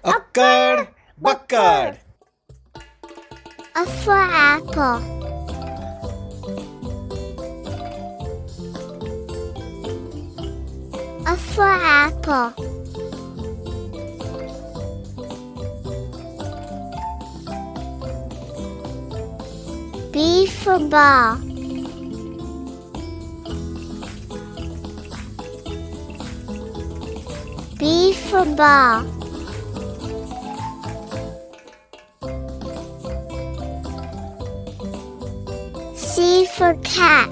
Akkad, Bakkad. A for apple. A for apple. B for ball. B for ball. C for cat.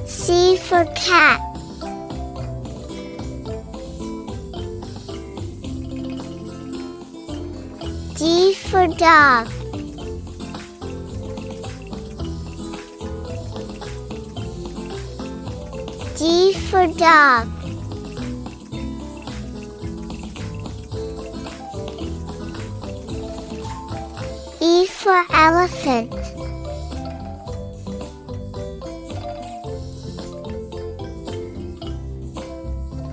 C for cat. D for dog. D for dog. E for elephant.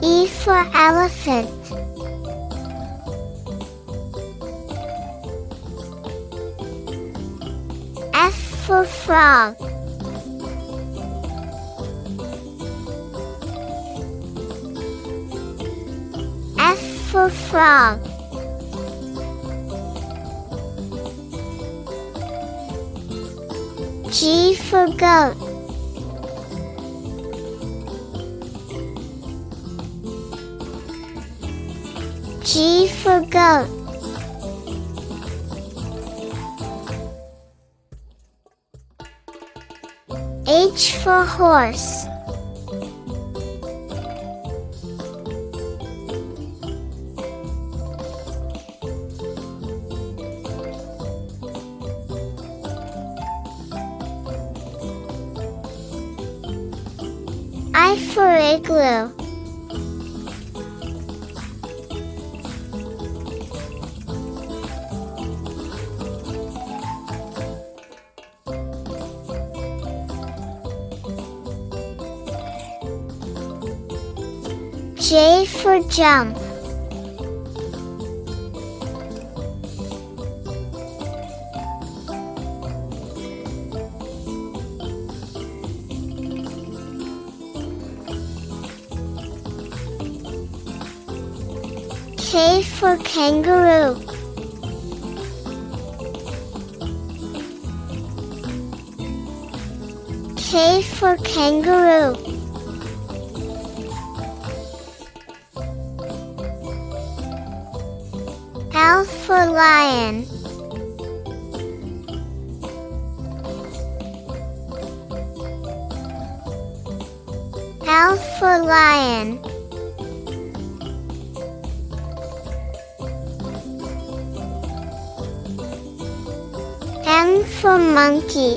E for elephant. F for frog. F for frog. G for goat. G for goat. H for horse. I for igloo. J for jump. K for kangaroo. K for kangaroo. L for lion. L for lion. M for monkey.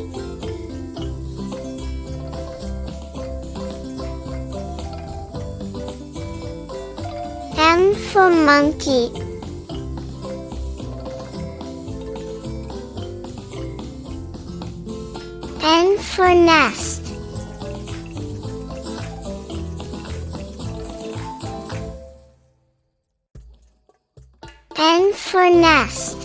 M for monkey. N for nest. N for nest.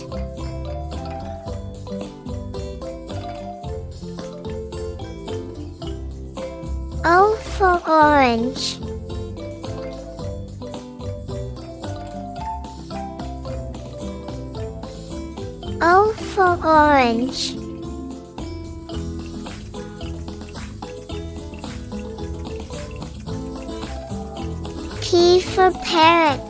O for orange. O for orange. P for parrot.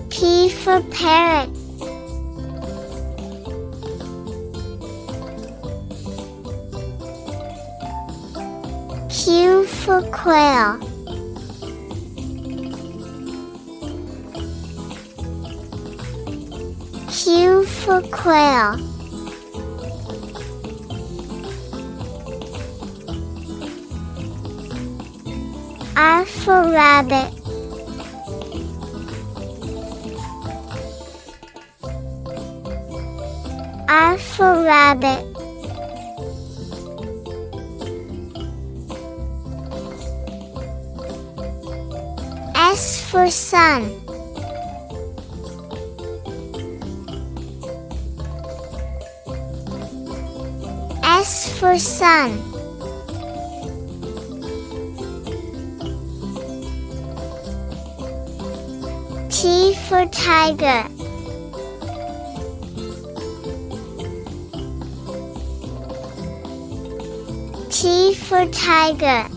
P for parrot. Q for quail. Q for quail. R for rabbit. R for rabbit. S for sun. S for sun. T for tiger. T for tiger.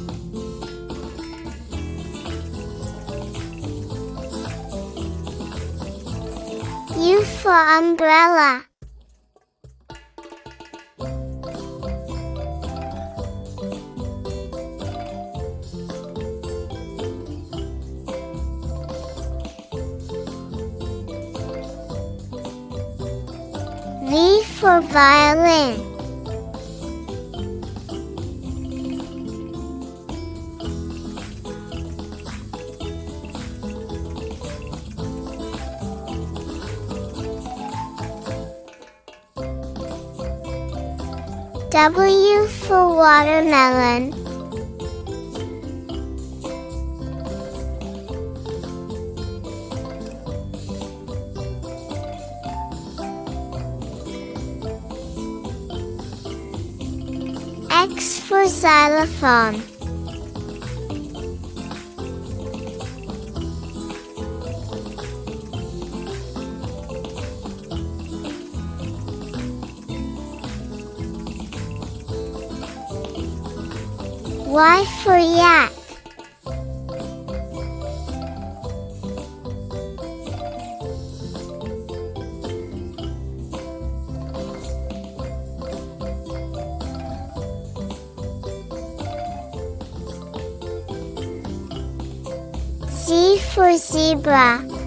U for umbrella. V for violin. W for watermelon. X for xylophone. Y for yak. Z for zebra.